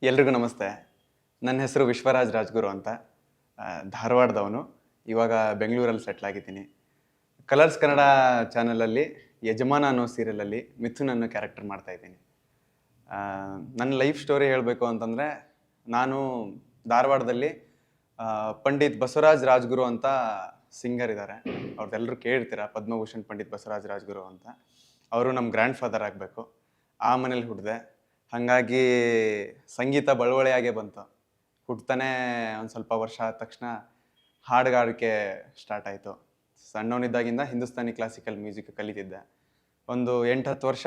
ಎಲ್ರಿಗೂ ನಮಸ್ತೆ. ನನ್ನ ಹೆಸರು ವಿಶ್ವರಾಜ್ ರಾಜ್ಗುರು ಅಂತ. ಧಾರವಾಡದವನು. ಇವಾಗ ಬೆಂಗಳೂರಲ್ಲಿ ಸೆಟ್ಲ್ ಆಗಿದ್ದೀನಿ. ಕಲರ್ಸ್ ಕನ್ನಡ ಚಾನಲಲ್ಲಿ ಯಜಮಾನ ಅನ್ನೋ ಸೀರಿಯಲಲ್ಲಿ ಮಿಥುನ್ ಅನ್ನೋ ಕ್ಯಾರೆಕ್ಟರ್ ಮಾಡ್ತಾ ಇದ್ದೀನಿ. ನನ್ನ ಲೈಫ್ ಸ್ಟೋರಿ ಹೇಳಬೇಕು ಅಂತಂದರೆ, ನಾನು ಧಾರವಾಡದಲ್ಲಿ ಪಂಡಿತ್ ಬಸವರಾಜ್ ರಾಜ್ಗುರು ಅಂತ ಸಿಂಗರ್ ಇದ್ದಾರೆ. ಅವ್ರದ್ದೆಲ್ಲರೂ ಕೇಳಿರ್ತೀರ, ಪದ್ಮಭೂಷಣ್ ಪಂಡಿತ್ ಬಸವರಾಜ್ ರಾಜ್ಗುರು ಅಂತ. ಅವರು ನಮ್ಮ ಗ್ರ್ಯಾಂಡ್ ಫಾದರ್ ಆಗಬೇಕು. ಆ ಮನೇಲಿ ಹುಟ್ಟಿದೆ. ಹಾಗಾಗಿ ಸಂಗೀತ ಬಳುವಳಿಯಾಗೇ ಬಂತು. ಹುಟ್ಟತಾನೆ ಒಂದು ಸ್ವಲ್ಪ ವರ್ಷ ಆದ ತಕ್ಷಣ ಹಾಡುಗಾರಿಕೆ ಸ್ಟಾರ್ಟ್ ಆಯಿತು. ಸಣ್ಣವನಿದ್ದಾಗಿಂದ ಹಿಂದೂಸ್ತಾನಿ ಕ್ಲಾಸಿಕಲ್ ಮ್ಯೂಸಿಕ್ ಕಲಿತಿದ್ದೆ. ಒಂದು 8-10 ವರ್ಷ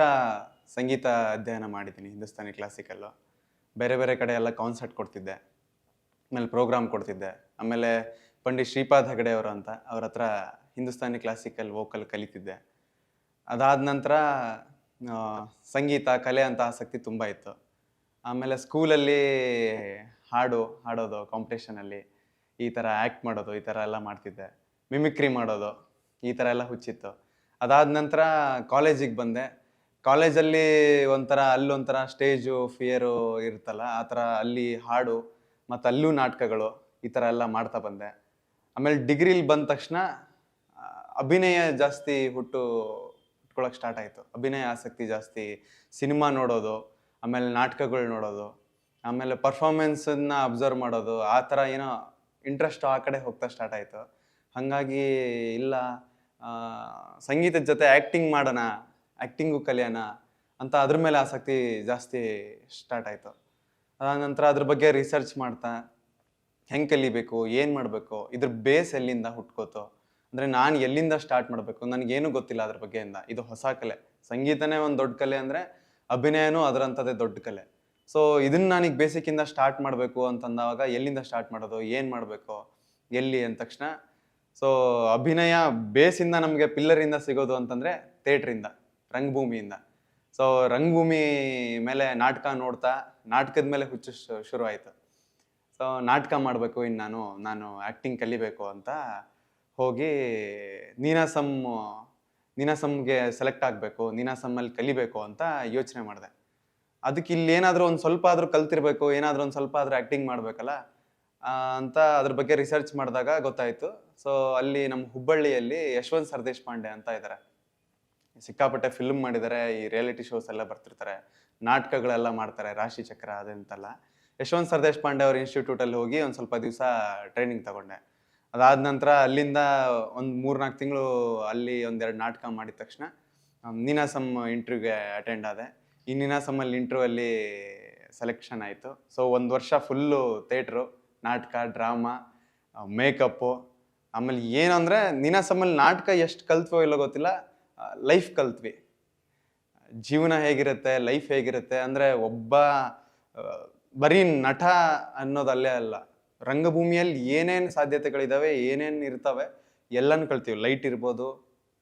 ಸಂಗೀತ ಅಧ್ಯಯನ ಮಾಡಿದ್ದೀನಿ, ಹಿಂದೂಸ್ತಾನಿ ಕ್ಲಾಸಿಕಲ್ಲು. ಬೇರೆ ಬೇರೆ ಕಡೆ ಎಲ್ಲ ಕಾನ್ಸರ್ಟ್ ಕೊಡ್ತಿದ್ದೆ, ಆಮೇಲೆ ಪ್ರೋಗ್ರಾಮ್ ಕೊಡ್ತಿದ್ದೆ. ಆಮೇಲೆ ಪಂಡಿತ್ ಶ್ರೀಪಾದ್ ಹೆಗಡೆ ಅವರು ಅಂತ ಅವ್ರ ಹತ್ರ ಹಿಂದೂಸ್ತಾನಿ ಕ್ಲಾಸಿಕಲ್ ವೋಕಲ್ ಕಲಿತಿದ್ದೆ. ಅದಾದ ನಂತರ ಸಂಗೀತ ಕಲೆ ಅಂತ ಆಸಕ್ತಿ ತುಂಬ ಇತ್ತು. ಆಮೇಲೆ ಸ್ಕೂಲಲ್ಲಿ ಹಾಡೋದು ಕಾಂಪಿಟೇಷನಲ್ಲಿ, ಈ ಥರ ಆ್ಯಕ್ಟ್ ಮಾಡೋದು, ಈ ಥರ ಎಲ್ಲ ಮಾಡ್ತಿದ್ದೆ. ಮಿಮಿಕ್ರಿ ಮಾಡೋದು, ಈ ಥರ ಎಲ್ಲ ಹುಚ್ಚಿತ್ತು. ಅದಾದ ನಂತರ ಕಾಲೇಜಿಗೆ ಬಂದೆ. ಕಾಲೇಜಲ್ಲಿ ಅಲ್ಲೊಂಥರ ಸ್ಟೇಜು ಫಿಯರು ಇರುತ್ತಲ್ಲ, ಆ ಥರ ಅಲ್ಲಿ ಹಾಡು ಮತ್ತು ಅಲ್ಲೂ ನಾಟಕಗಳು, ಈ ಥರ ಎಲ್ಲ ಮಾಡ್ತಾ ಬಂದೆ. ಆಮೇಲೆ ಡಿಗ್ರಿಲಿ ಬಂದ ತಕ್ಷಣ ಅಭಿನಯ ಜಾಸ್ತಿ ಹುಟ್ಕೊಳ್ಳೋಕೆ ಸ್ಟಾರ್ಟ್ ಆಯಿತು. ಅಭಿನಯ ಆಸಕ್ತಿ ಜಾಸ್ತಿ. ಸಿನಿಮಾ ನೋಡೋದು, ಆಮೇಲೆ ನಾಟಕಗಳು ನೋಡೋದು, ಆಮೇಲೆ ಪರ್ಫಾರ್ಮೆನ್ಸನ್ನ ಅಬ್ಸರ್ವ್ ಮಾಡೋದು, ಆ ಥರ ಏನೋ ಇಂಟ್ರೆಸ್ಟ್ ಆ ಕಡೆ ಹೋಗ್ತಾ ಸ್ಟಾರ್ಟ್ ಆಯಿತು. ಹಾಗಾಗಿ ಇಲ್ಲ, ಸಂಗೀತದ ಜೊತೆ ಆ್ಯಕ್ಟಿಂಗ್ ಮಾಡೋಣ, ಆ್ಯಕ್ಟಿಂಗು ಕಲಿಯೋಣ ಅಂತ ಅದ್ರ ಮೇಲೆ ಆಸಕ್ತಿ ಜಾಸ್ತಿ ಸ್ಟಾರ್ಟ್ ಆಯಿತು. ನಂತರ ಅದ್ರ ಬಗ್ಗೆ ರಿಸರ್ಚ್ ಮಾಡ್ತಾ ಹೆಂಗೆ ಕಲಿಬೇಕು, ಏನು ಮಾಡಬೇಕು, ಇದ್ರ ಬೇಸ್ ಎಲ್ಲಿಂದ ಹುಟ್ಕೋತು, ಅಂದರೆ ನಾನು ಎಲ್ಲಿಂದ ಸ್ಟಾರ್ಟ್ ಮಾಡಬೇಕು, ನನಗೇನು ಗೊತ್ತಿಲ್ಲ ಅದ್ರ ಬಗ್ಗೆಯಿಂದ. ಇದು ಹೊಸ ಕಲೆ. ಸಂಗೀತನೇ ಒಂದು ದೊಡ್ಡ ಕಲೆ ಅಂದರೆ ಅಭಿನಯನೂ ಅದರಂಥದ್ದೇ ದೊಡ್ಡ ಕಲೆ. ಸೊ ಇದನ್ನು ನಾನೀಗ ಬೇಸಿಕ್ಕಿಂದ ಸ್ಟಾರ್ಟ್ ಮಾಡಬೇಕು ಅಂತಂದಾಗ ಎಲ್ಲಿಂದ ಸ್ಟಾರ್ಟ್ ಮಾಡೋದು, ಏನು ಮಾಡಬೇಕು, ಎಲ್ಲಿ ಅಂದ ತಕ್ಷಣ ಸೊ ಅಭಿನಯ ಬೇಸಿಂದ ನಮಗೆ ಪಿಲ್ಲರಿಂದ ಸಿಗೋದು ಅಂತಂದರೆ ಥಿಯೇಟ್ರಿಂದ, ರಂಗಭೂಮಿಯಿಂದ. ಸೊ ರಂಗಭೂಮಿ ಮೇಲೆ ನಾಟಕ ನೋಡ್ತಾ ನಾಟಕದ ಮೇಲೆ ಹುಚ್ಚು ಶುರು ಆಯಿತು. ಸೊ ನಾಟಕ ಮಾಡಬೇಕು, ಇನ್ನು ನಾನು ಆ್ಯಕ್ಟಿಂಗ್ ಕಲಿಬೇಕು ಅಂತ ಹೋಗಿ ನೀನಾಸಮ್ಗೆ ಸೆಲೆಕ್ಟ್ ಆಗಬೇಕು, ನೀನಾಸಮ್ಮಲ್ಲಿ ಕಲಿಬೇಕು ಅಂತ ಯೋಚನೆ ಮಾಡಿದೆ. ಅದಕ್ಕೆ ಇಲ್ಲಿ ಏನಾದರೂ ಒಂದು ಸ್ವಲ್ಪ ಆದರೂ ಕಲ್ತಿರ್ಬೇಕು, ಏನಾದರೂ ಒಂದು ಸ್ವಲ್ಪ ಆದರೂ ಆ್ಯಕ್ಟಿಂಗ್ ಮಾಡಬೇಕಲ್ಲ ಅಂತ ಅದ್ರ ಬಗ್ಗೆ ರಿಸರ್ಚ್ ಮಾಡಿದಾಗ ಗೊತ್ತಾಯಿತು. ಸೊ ಅಲ್ಲಿ ನಮ್ಮ ಹುಬ್ಬಳ್ಳಿಯಲ್ಲಿ ಯಶವಂತ್ ಸರ್ದೇಶಪಾಂಡೆ ಅಂತ ಇದ್ದಾರೆ. ಸಿಕ್ಕಾಪಟ್ಟೆ ಫಿಲ್ಮ್ ಮಾಡಿದ್ದಾರೆ, ಈ ರಿಯಾಲಿಟಿ ಶೋಸ್ ಎಲ್ಲ ಬರ್ತಿರ್ತಾರೆ, ನಾಟಕಗಳೆಲ್ಲ ಮಾಡ್ತಾರೆ, ರಾಶಿ ಚಕ್ರ ಅದಂತೆಲ್ಲ. ಯಶವಂತ್ ಸರ್ದೇಶಪಾಂಡೆ ಅವ್ರ ಇನ್ಸ್ಟಿಟ್ಯೂಟಲ್ಲಿ ಹೋಗಿ ಒಂದು ಸ್ವಲ್ಪ ದಿವಸ ಟ್ರೈನಿಂಗ್ ತಗೊಂಡೆ. ಅದಾದ ನಂತರ ಅಲ್ಲಿಂದ ಒಂದು 3-4 ತಿಂಗಳು ಅಲ್ಲಿ 1-2 ನಾಟಕ ಮಾಡಿದ ತಕ್ಷಣ ನೀನಾಸಮ್ ಇಂಟರ್ವ್ಯೂಗೆ ಅಟೆಂಡ್ ಆದೆ. ಈ ನೀನಾಸಮ್ಮಲ್ಲಿ ಇಂಟರ್ವ್ಯೂಲ್ಲಿ ಸೆಲೆಕ್ಷನ್ ಆಯಿತು. ಸೊ 1 ವರ್ಷ ಫುಲ್ಲು ಥಿಯೇಟ್ರು, ನಾಟಕ, ಡ್ರಾಮಾ, ಮೇಕಪ್ಪು. ಆಮೇಲೆ ಏನಂದರೆ ನೀನಾಸಮ್ಮಲ್ಲಿ ನಾಟಕ ಎಷ್ಟು ಕಲ್ತ್ವೋ ಇಲ್ಲೋ ಗೊತ್ತಿಲ್ಲ, ಲೈಫ್ ಕಲ್ತ್ವಿ. ಜೀವನ ಹೇಗಿರುತ್ತೆ, ಲೈಫ್ ಹೇಗಿರುತ್ತೆ ಅಂದರೆ ಬರೀ ನಟ ಅನ್ನೋದಲ್ಲೇ ಅಲ್ಲ, ರಂಗಭೂಮಿಯಲ್ಲಿ ಏನೇನು ಸಾಧ್ಯತೆಗಳಿದ್ದಾವೆ, ಏನೇನು ಇರ್ತವೆ ಎಲ್ಲನೂ ಕಲ್ತೀವಿ. ಲೈಟ್ ಇರ್ಬೋದು,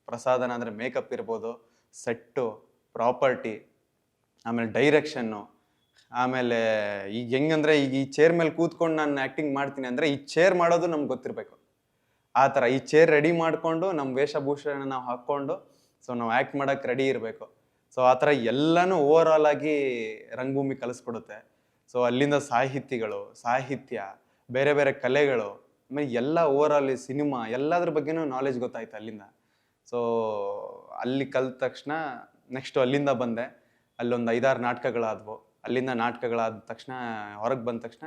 ಪ್ರಸಾದನ ಅಂದರೆ ಮೇಕಪ್ ಇರ್ಬೋದು, ಸೆಟ್ಟು, ಪ್ರಾಪರ್ಟಿ, ಆಮೇಲೆ ಡೈರೆಕ್ಷನ್ನು. ಆಮೇಲೆ ಈಗ ಹೆಂಗಂದರೆ ಈಗ ಈ ಚೇರ್ ಮೇಲೆ ಕೂತ್ಕೊಂಡು ನಾನು ಆ್ಯಕ್ಟಿಂಗ್ ಮಾಡ್ತೀನಿ ಅಂದರೆ ಈ ಚೇರ್ ಮಾಡೋದು ನಮ್ಗೆ ಗೊತ್ತಿರಬೇಕು. ಆ ಥರ ಈ ಚೇರ್ ರೆಡಿ ಮಾಡಿಕೊಂಡು ನಮ್ಮ ವೇಷಭೂಷಣ ನಾವು ಹಾಕ್ಕೊಂಡು ಸೊ ನಾವು ಆ್ಯಕ್ಟ್ ಮಾಡೋಕ್ಕೆ ರೆಡಿ ಇರಬೇಕು. ಸೊ ಆ ಥರ ಎಲ್ಲನೂ ಓವರ್ ಆಲ್ ಆಗಿ ರಂಗಭೂಮಿ ಕಲಿಸ್ಕೊಡುತ್ತೆ. ಸೊ ಅಲ್ಲಿಂದ ಸಾಹಿತ್ಯ, ಬೇರೆ ಬೇರೆ ಕಲೆಗಳು, ಆಮೇಲೆ ಎಲ್ಲ ಓವರ್ ಆಲ್ ಸಿನಿಮಾ ಎಲ್ಲದ್ರ ಬಗ್ಗೆನೂ ನಾಲೆಜ್ ಗೊತ್ತಾಯ್ತು ಅಲ್ಲಿಂದ. ಸೊ ಅಲ್ಲಿ ಕಲ್ತ ತಕ್ಷಣ ನೆಕ್ಸ್ಟು ಅಲ್ಲಿಂದ ಬಂದೆ. ಅಲ್ಲೊಂದು 5-6 ನಾಟಕಗಳಾದವು. ಅಲ್ಲಿಂದ ನಾಟಕಗಳಾದ ತಕ್ಷಣ ಹೊರಗೆ ಬಂದ ತಕ್ಷಣ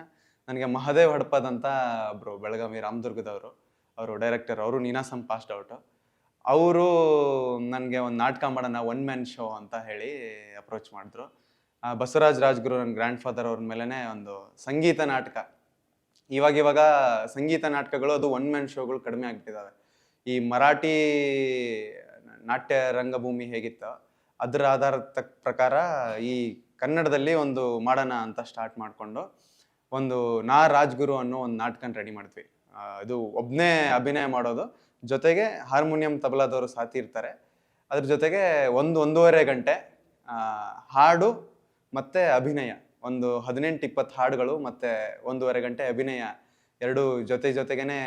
ನನಗೆ ಮಹದೇವ್ ಹಡಪದ್ ಅಂತ ಒಬ್ಬರು ಬೆಳಗಾವಿ ರಾಮದುರ್ಗದವರು, ಅವರು ಡೈರೆಕ್ಟರ್, ಅವರು ನೀನಾಸಮ್ ಪಾಸ್ಡ್ ಔಟು. ಅವರು ನನಗೆ ಒಂದು ನಾಟಕ ಮಾಡೋಣ, 1 ಮ್ಯಾನ್ ಶೋ ಅಂತ ಹೇಳಿ ಅಪ್ರೋಚ್ ಮಾಡಿದ್ರು. ಬಸವರಾಜ್ ರಾಜ್ಗುರು ನನ್ನ ಗ್ರ್ಯಾಂಡ್ ಫಾದರ್ ಅವ್ರ ಮೇಲೇ ಒಂದು ಸಂಗೀತ ನಾಟಕ. ಇವಾಗ ಸಂಗೀತ ನಾಟಕಗಳು ಅದು 1 ಮ್ಯಾನ್ ಶೋಗಳು ಕಡಿಮೆ ಆಗ್ಬಿಟ್ಟಿದ್ದಾವೆ. ಈ ಮರಾಠಿ ನಾಟ್ಯ ರಂಗಭೂಮಿ ಹೇಗಿತ್ತೋ ಅದರ ಆಧಾರದ ಪ್ರಕಾರ ಈ ಕನ್ನಡದಲ್ಲಿ ಒಂದು ಮಾಡೋಣ ಅಂತ ಸ್ಟಾರ್ಟ್ ಮಾಡಿಕೊಂಡು ಒಂದು ರಾಜ್ಗುರು ಅನ್ನೋ ಒಂದು ನಾಟಕನ ರೆಡಿ ಮಾಡ್ತೀವಿ. ಇದು ಒಬ್ಬನೇ ಅಭಿನಯ ಮಾಡೋದು, ಜೊತೆಗೆ ಹಾರ್ಮೋನಿಯಂ ತಬಲಾದವರು ಸಾಥಿ ಇರ್ತಾರೆ. ಅದ್ರ ಜೊತೆಗೆ 1-1.5 ಗಂಟೆ ಹಾಡು ಮತ್ತು ಅಭಿನಯ, ಒಂದು 18-20 ಹಾಡುಗಳು ಮತ್ತು 1.5 ಗಂಟೆ ಅಭಿನಯ, ಎರಡು ಜೊತೆಗೇ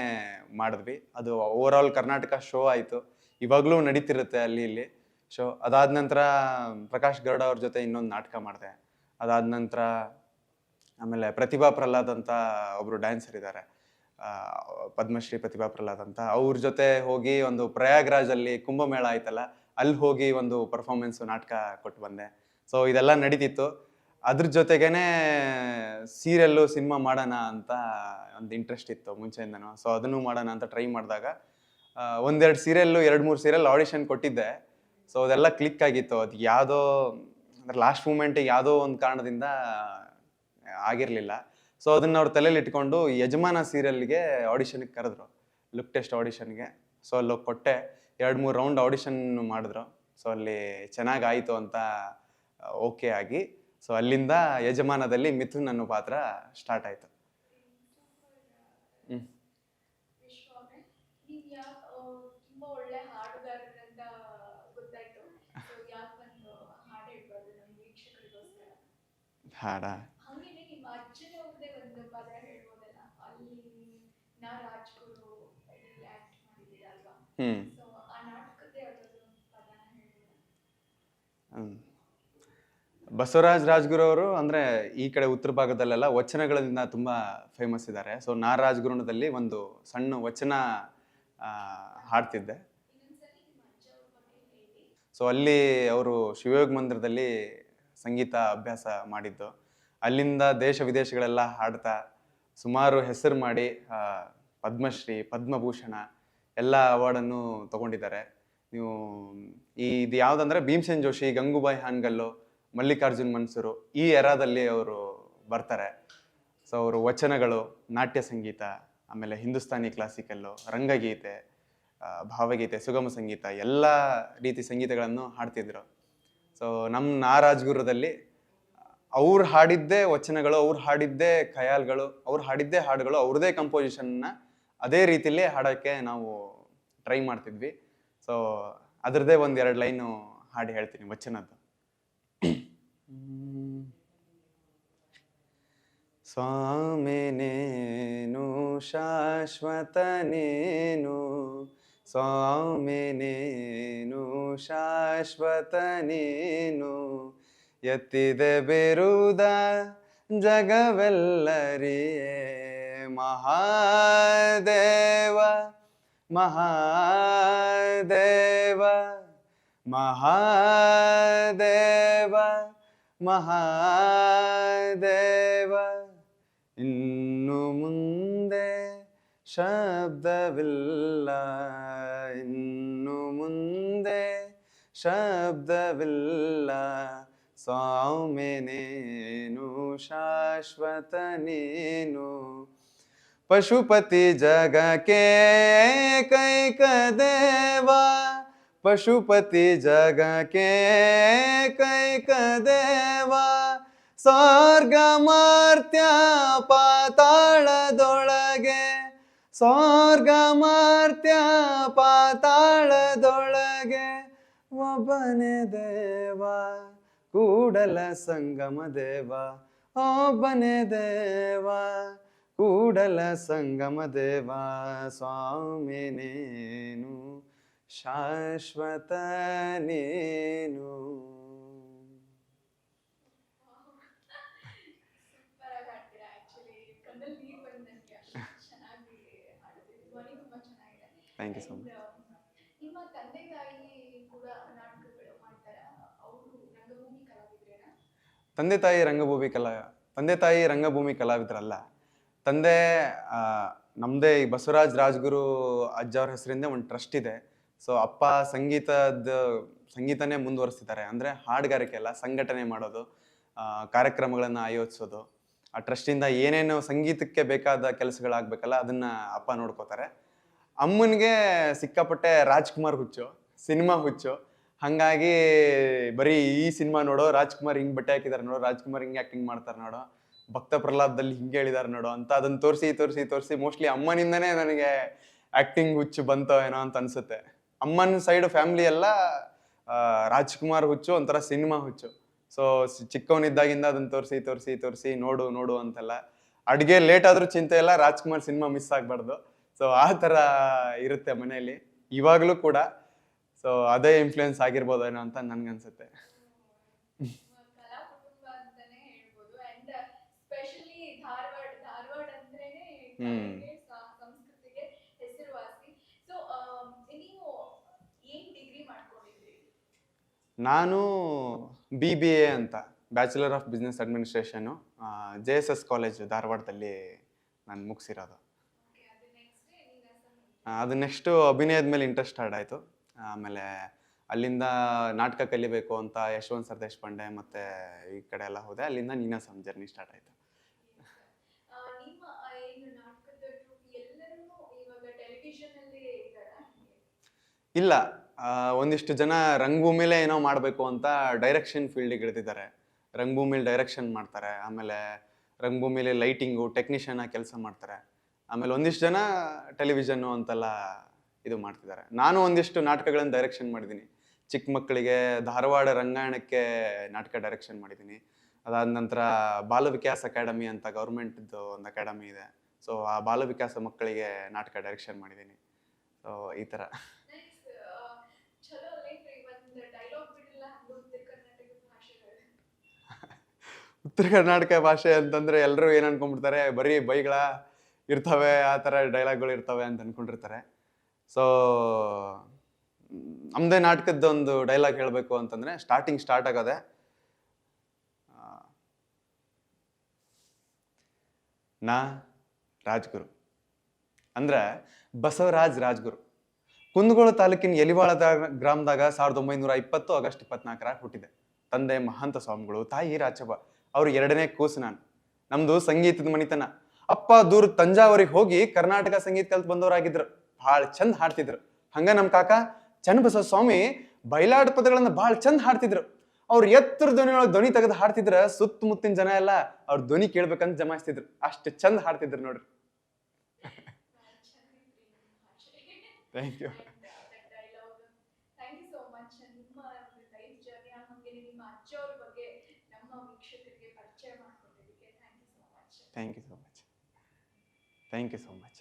ಮಾಡಿದ್ವಿ. ಅದು ಓವರ್ ಆಲ್ ಕರ್ನಾಟಕ ಶೋ ಆಯಿತು. ಇವಾಗಲೂ ನಡೀತಿರುತ್ತೆ ಅಲ್ಲಿ ಇಲ್ಲಿ ಶೋ. ಅದಾದ ನಂತರ ಪ್ರಕಾಶ್ ಗೌಡ ಅವ್ರ ಜೊತೆ ಇನ್ನೊಂದು ನಾಟಕ ಮಾಡಿದೆ. ಅದಾದ ನಂತರ ಆಮೇಲೆ ಪ್ರತಿಭಾ ಪ್ರಹ್ಲಾದ್ ಅಂತ ಒಬ್ರು ಡ್ಯಾನ್ಸರ್ ಇದ್ದಾರೆ, ಪದ್ಮಶ್ರೀ ಪ್ರತಿಭಾ ಪ್ರಹ್ಲಾದ್ ಅಂತ. ಅವ್ರ ಜೊತೆ ಹೋಗಿ ಒಂದು ಪ್ರಯಾಗ್ರಾಜಲ್ಲಿ ಕುಂಭಮೇಳ ಆಯ್ತಲ್ಲ, ಅಲ್ಲಿ ಹೋಗಿ ಒಂದು ಪರ್ಫಾರ್ಮೆನ್ಸ್ ನಾಟಕ ಕೊಟ್ಟು ಬಂದೆ. ಸೊ ಇದೆಲ್ಲ ನಡೀತಿತ್ತು. ಅದ್ರ ಜೊತೆಗೇನೆ ಸೀರಿಯಲ್ಲು ಸಿನಿಮಾ ಮಾಡೋಣ ಅಂತ ಒಂದು ಇಂಟ್ರೆಸ್ಟ್ ಇತ್ತು ಮುಂಚೆಯಿಂದನೂ. ಸೊ ಅದನ್ನು ಮಾಡೋಣ ಅಂತ ಟ್ರೈ ಮಾಡಿದಾಗ ಒಂದೆರಡು ಸೀರಿಯಲ್ಲು 2-3 ಸೀರಿಯಲ್ ಆಡಿಷನ್ ಕೊಟ್ಟಿದ್ದೆ. ಸೊ ಅದೆಲ್ಲ ಕ್ಲಿಕ್ ಆಗಿತ್ತು. ಅದು ಯಾವುದೋ ಅಂದ್ರೆ ಲಾಸ್ಟ್ ಮೂಮೆಂಟಿಗೆ ಯಾವುದೋ ಒಂದು ಕಾರಣದಿಂದ ಆಗಿರಲಿಲ್ಲ. ಸೊ ಅದನ್ನ ಅವ್ರ ತಲೆಯಲ್ಲಿ ಇಟ್ಕೊಂಡು ಯಜಮಾನ ಸೀರಿಯಲ್ಗೆ ಆಡಿಷನ್ಗೆ ಕರೆದ್ರು, ಲುಕ್ ಟೆಸ್ಟ್ ಆಡಿಷನ್ಗೆ. ಸೊ ಅಲ್ಲಿ ಕೊಟ್ಟೆ, 2-3 ರೌಂಡ್ ಆಡಿಷನ್ ಮಾಡಿದ್ರು. ಸೊ ಅಲ್ಲಿ ಚೆನ್ನಾಗಾಯಿತು ಅಂತ ಓಕೆ ಆಗಿ, ಸೊ ಅಲ್ಲಿಂದ ಯಜಮಾನದಲ್ಲಿ ಮಿಥುನ್ ಅನ್ನೋ ಪಾತ್ರ ಸ್ಟಾರ್ಟ್ ಆಯಿತು. ಹಾಡ ಬಸವರಾಜ್ ರಾಜ್ಗುರು ಅವರು ಅಂದರೆ ಈ ಕಡೆ ಉತ್ತರ ಭಾಗದಲ್ಲೆಲ್ಲ ವಚನಗಳಿಂದ ತುಂಬ ಫೇಮಸ್ ಇದ್ದಾರೆ. ಸೊ ನಾ ರಾಜ್ಗುರುಣದಲ್ಲಿ ಒಂದು ಸಣ್ಣ ವಚನ ಹಾಡ್ತಿದ್ದೆ. ಸೊ ಅಲ್ಲಿ ಅವರು ಶಿವಯೋಗ ಮಂದಿರದಲ್ಲಿ ಸಂಗೀತ ಅಭ್ಯಾಸ ಮಾಡಿದ್ದು. ಅಲ್ಲಿಂದ ದೇಶ ವಿದೇಶಗಳೆಲ್ಲ ಹಾಡ್ತಾ ಸುಮಾರು ಹೆಸರು ಮಾಡಿ ಪದ್ಮಶ್ರೀ, ಪದ್ಮಭೂಷಣ ಎಲ್ಲ ಅವಾರ್ಡನ್ನು ತಗೊಂಡಿದ್ದಾರೆ. ನೀವು ಇದು ಯಾವುದಂದ್ರೆ ಭೀಮ್ಸೇನ್ ಜೋಶಿ, ಗಂಗೂಬಾಯಿ ಹಾನ್ಗಲ್ಲು, ಮಲ್ಲಿಕಾರ್ಜುನ್ ಮನ್ಸೂರು ಈ ಎರಾದಲ್ಲಿ ಅವರು ಬರ್ತಾರೆ. ಸೊ ಅವರು ವಚನಗಳು, ನಾಟ್ಯ ಸಂಗೀತ, ಆಮೇಲೆ ಹಿಂದೂಸ್ತಾನಿ ಕ್ಲಾಸಿಕಲ್ಲು, ರಂಗಗೀತೆ, ಭಾವಗೀತೆ, ಸುಗಮ ಸಂಗೀತ ಎಲ್ಲ ರೀತಿ ಸಂಗೀತಗಳನ್ನು ಹಾಡ್ತಿದ್ರು. ಸೊ ನಮ್ಮ ನಾ ರಾಜ್ಗುರುದಲ್ಲಿ ಅವ್ರು ಹಾಡಿದ್ದೇ ವಚನಗಳು, ಅವ್ರು ಹಾಡಿದ್ದೇ ಖಯಾಲ್ಗಳು, ಅವ್ರು ಹಾಡಿದ್ದೇ ಹಾಡುಗಳು, ಅವ್ರದ್ದೇ ಕಂಪೋಸಿಷನ್ನ ಅದೇ ರೀತಿಯಲ್ಲೇ ಹಾಡೋಕ್ಕೆ ನಾವು ಟ್ರೈ ಮಾಡ್ತಿದ್ವಿ. ಸೊ ಅದರದ್ದೇ 1-2 ಲೈನು ಹಾಡಿ ಹೇಳ್ತೀನಿ ವಚನದ್ದು. ಸ್ವಾಮಿ ನೇನು ಶಾಶ್ವತ ನೇನು, ಸ್ವಾಮಿ ನೇನು ಶಾಶ್ವತ ನೇನು, ಎತ್ತಿದೆ ಬಿರುದ ಜಗವೆಲ್ಲರಿಯೇ, ಮಹಾದೇವ ಮಹಾದೇವ ಮಹಾದೇವ ಮಹಾದೇವ. ಇನ್ನು ಮುಂದೆ ಶಬ್ದವಿಲ್ಲ, ಇನ್ನು ಮುಂದೆ ಶಬ್ದವಿಲ್ಲ, ಸ್ವಾಮಿ ನೇನು ಶಾಶ್ವತ ನೇನು, ಪಶುಪತಿ ಜಗಕ್ಕೆ ಏಕೈಕ ದೇವ, ಪಶುಪತಿ ಜಗಕ್ಕೆ ಏಕೈಕ ದೇವ, ಸ್ವರ್ಗ ಮರ್ತ್ಯ ಪಾತಾಳದೊಳಗೆ, ಸ್ವರ್ಗ ಮರ್ತ್ಯ ಪಾತಾಳದೊಳಗೆ, ಒಬ್ಬನೇ ದೇವ ಕೂಡಲ ಸಂಗಮ ದೇವ, ಒಬ್ಬನೇ ದೇವ ಕೂಡಲ ಸಂಗಮ ದೇವ, ಸ್ವಾಮಿ ನೇನು ಶಾಶ್ವತ ನೇನು. Thank you so much. ತಂದೆ ತಾಯಿ ರಂಗಭೂಮಿ ಕಲಾವಿದರಲ್ಲ. ತಂದೆ ನಮ್ಮದೇ ಈ ಬಸವರಾಜ್ ರಾಜ್ಗುರು ಅಜ್ಜವ್ರ ಹೆಸರಿಂದ ಒಂದು ಟ್ರಸ್ಟ್ ಇದೆ. ಸೊ ಅಪ್ಪ ಸಂಗೀತನೇ ಮುಂದುವರಿಸ್ತಿದ್ದಾರೆ. ಅಂದರೆ ಹಾಡುಗಾರಿಕೆ ಎಲ್ಲ ಸಂಘಟನೆ ಮಾಡೋದು, ಕಾರ್ಯಕ್ರಮಗಳನ್ನು ಆಯೋಜಿಸೋದು, ಆ ಟ್ರಸ್ಟಿಂದ ಏನೇನು ಸಂಗೀತಕ್ಕೆ ಬೇಕಾದ ಕೆಲಸಗಳಾಗಬೇಕಲ್ಲ ಅದನ್ನು ಅಪ್ಪ ನೋಡ್ಕೋತಾರೆ. ಅಮ್ಮನಿಗೆ ಸಿಕ್ಕಾಪಟ್ಟೆ ರಾಜ್ಕುಮಾರ್ ಹುಚ್ಚು, ಸಿನಿಮಾ ಹುಚ್ಚು. ಹಾಗಾಗಿ ಬರೀ ಈ ಸಿನಿಮಾ ನೋಡೋ, ರಾಜ್ಕುಮಾರ್ ಹಿಂಗೆ ಬಟ್ಟೆ ಹಾಕಿದ್ದಾರೆ ನೋಡೋ, ರಾಜ್ಕುಮಾರ್ ಹಿಂಗೆ ಆ್ಯಕ್ಟಿಂಗ್ ಮಾಡ್ತಾರೆ ನೋಡೋ, ಭಕ್ತ ಪ್ರಹ್ಲಾದಲ್ಲಿ ಹಿಂಗೆ ಹೇಳಿದ್ದಾರೆ ನೋಡೋ ಅಂತ ಅದನ್ನು ತೋರಿಸಿ ಮೋಸ್ಟ್ಲಿ ಅಮ್ಮನಿಂದನೇ ನನಗೆ ಆ್ಯಕ್ಟಿಂಗ್ ಹುಚ್ಚು ಬಂತೋ ಏನೋ ಅಂತ ಅನಿಸುತ್ತೆ. ಅಮ್ಮನ ಸೈಡ್ ಫ್ಯಾಮ್ಲಿ ಎಲ್ಲ ರಾಜ್ಕುಮಾರ್ ಹುಚ್ಚು, ಒಂಥರ ಸಿನಿಮಾ ಹುಚ್ಚು. ಸೊ ಚಿಕ್ಕವನಿದ್ದಾಗಿಂದ ಅದನ್ನು ತೋರಿಸಿ ನೋಡು ಅಂತೆಲ್ಲ. ಅಡುಗೆ ಲೇಟ್ ಆದರೂ ಚಿಂತೆ ಇಲ್ಲ, ರಾಜ್ಕುಮಾರ್ ಸಿನಿಮಾ ಮಿಸ್ ಆಗಬಾರ್ದು. ಸೊ ಆ ಥರ ಇರುತ್ತೆ ಮನೆಯಲ್ಲಿ ಇವಾಗಲೂ ಕೂಡ. ಸೊ ಅದೇ ಇನ್ಫ್ಲೂಯೆನ್ಸ್ ಆಗಿರ್ಬೋದೇನೋ ಅಂತ ನನ್ಗನ್ಸುತ್ತೆ. ಹ್ಮ್ ಕಲೆಗೆ ಸಂಸ್ಕೃತಿಗೆ ಹೆಸರುವಾಸಿ. ಸೊ ನೀವು ಏನ್ ಡಿಗ್ರಿ ಮಾಡ್ಕೊಂಡಿದ್ರಿ? ನಾನು BBA ಅಂತ, bachelor of business administration, JSS college ಧಾರವಾಡದಲ್ಲಿ ನಾನು ಮುಗಿಸಿರೋದು. ಓಕೆ, ಅದು ನೆಕ್ಸ್ಟ್ ನೀನಾಸಂ. ಅದು ನೆಕ್ಸ್ಟು ಅಭಿನಯದ ಮೇಲೆ ಇಂಟ್ರೆಸ್ಟ್ ಸ್ಟಾರ್ಟ್ ಆಯಿತು. ಆಮೇಲೆ ಅಲ್ಲಿಂದ ನಾಟಕ ಕಲಿಬೇಕು ಅಂತ ಯಶವಂತ್ ಸರ್ ದೇಶಪಾಂಡೆ ಮತ್ತು ಈ ಕಡೆ ಎಲ್ಲ ಹೋದೆ. ಅಲ್ಲಿಂದ ನೀನಾಸಂ ಜರ್ನಿ ಸ್ಟಾರ್ಟ್ ಆಯಿತು. ನಿಮ್ಮ ಏನು ನಾಟಕದ ಟ್ರೂಪ್ ಎಲ್ಲರೂ ಇವಾಗ ಟೆಲಿವಿಷನ್ ಅಲ್ಲೇ ಇದ್ದಾರಾ? ಇಲ್ಲ, ಒಂದಿಷ್ಟು ಜನ ರಂಗಭೂಮಿಲೇ ಏನೋ ಮಾಡಬೇಕು ಅಂತ ಡೈರೆಕ್ಷನ್ ಫೀಲ್ಡಿಗೆ ಇಳಿದಿದ್ದಾರೆ. ರಂಗಭೂಮಿಲಿ ಡೈರೆಕ್ಷನ್ ಮಾಡ್ತಾರೆ, ಆಮೇಲೆ ರಂಗಭೂಮಿಲಿ ಲೈಟಿಂಗು ಟೆಕ್ನಿಷಿಯನ್ ಆಗಿ ಕೆಲಸ ಮಾಡ್ತಾರೆ. ಆಮೇಲೆ ಒಂದಿಷ್ಟು ಜನ ಟೆಲಿವಿಷನ್ನು ಅಂತೆಲ್ಲ ಇದು ಮಾಡ್ತಿದ್ದಾರೆ. ನಾನು ಒಂದಿಷ್ಟು ನಾಟಕಗಳನ್ನು ಡೈರೆಕ್ಷನ್ ಮಾಡಿದ್ದೀನಿ. ಚಿಕ್ಕ ಮಕ್ಕಳಿಗೆ ಧಾರವಾಡ ರಂಗಾಯಣಕ್ಕೆ ನಾಟಕ ಡೈರೆಕ್ಷನ್ ಮಾಡಿದ್ದೀನಿ. ಅದಾದ ನಂತರ ಬಾಲ ವಿಕಾಸ್ ಅಕಾಡೆಮಿ ಅಂತ ಗೌರ್ಮೆಂಟ್ದು ಒಂದು ಅಕಾಡೆಮಿ ಇದೆ. ಸೊ ಆ ಬಾಲ ವಿಕಾಸ ಮಕ್ಕಳಿಗೆ ನಾಟಕ ಡೈರೆಕ್ಷನ್ ಮಾಡಿದ್ದೀನಿ. ಸೊ ಈ ಥರ. ನೈಸ್. ಚಲೋ ಲೈಕ್ ಒಂದು ಡೈಲಾಗ್ ಬಿಡಲ್ಲ ಹಂಗ ಉತ್ತರ ಕರ್ನಾಟಕದ ಭಾಷೆಗಳು. ಉತ್ತರ ಕರ್ನಾಟಕ ಭಾಷೆ ಅಂತಂದ್ರೆ ಎಲ್ಲರೂ ಏನು ಅನ್ಕೊಂಡ್ಬಿಡ್ತಾರೆ, ಬರೀ ಬೈಗಳ ಇರ್ತವೆ, ಆ ಥರ ಡೈಲಾಗ್ಗಳು ಇರ್ತವೆ ಅಂತ ಅನ್ಕೊಂಡಿರ್ತಾರೆ. ಸೊ ನಮ್ಮದೇ ನಾಟಕದ ಒಂದು ಡೈಲಾಗ್ ಹೇಳಬೇಕು ಅಂತಂದ್ರೆ ಸ್ಟಾರ್ಟ್ ಆಗೋದೆ, ನಾ ರಾಜ್ಗುರು ಅಂದ್ರೆ ಬಸವರಾಜ್ ರಾಜ್ಗುರು. ಕುಂದಗೋಳ ತಾಲೂಕಿನ ಯಲಿವಾಳದ ಗ್ರಾಮದಾಗ 1920 ಆಗಸ್ಟ್ 24 ಹುಟ್ಟಿದೆ. ತಂದೆ ಮಹಾಂತ ಸ್ವಾಮಿಗಳು, ತಾಯಿ ರಾಚವ್ವ. ಅವ್ರು ಎರಡನೇ ಕೂಸು ನಾನು. ನಮ್ದು ಸಂಗೀತದ ಮನಿತನ. ಅಪ್ಪ ದೂರ ತಂಜಾವೂರಿಗೆ ಹೋಗಿ ಕರ್ನಾಟಕ ಸಂಗೀತ ಕಲ್ತ್ ಬಂದವರಾಗಿದ್ರು. ಭಾಳ ಚಂದ ಹಾಡ್ತಿದ್ರು. ಹಂಗ ನಮ್ ಕಾಕ ಚನ್ನಬಸವ ಸ್ವಾಮಿ ಬಯಲಾಟ ಪದಗಳನ್ನ ಭಾಳ ಚಂದ ಹಾಡ್ತಿದ್ರು. ಅವ್ರು ಎತ್ತರ ಧ್ವನಿಯೊಳಗೆ ಧ್ವನಿ ತೆಗೆದು ಹಾಡ್ತಿದ್ರ ಸುತ್ತಮುತ್ತಿನ ಜನ ಎಲ್ಲ ಅವ್ರ ಧ್ವನಿ ಕೇಳ್ಬೇಕಂತ ಜಮಾಯಿಸ್ತಿದ್ರು. ಅಷ್ಟು ಚಂದ ಹಾಡ್ತಿದ್ರು ನೋಡ್ರಿ. Thank you. Thank you so much. ನಿಮ್ಮ ಒಂದು ಲೈಫ್ ಜರ್ನಿ ಹಾಗೆ ನಿಮ್ಮ ಅಜ್ಜವ್ರ ಬಗ್ಗೆ ನಮ್ಮ ವೀಕ್ಷಕರಿಗೆ ಪರಿಚಯ ಮಾಡ್ಕೊಂಡಿದ್ದಕ್ಕೆ thank you so much. Thank you so much. Thank you so much.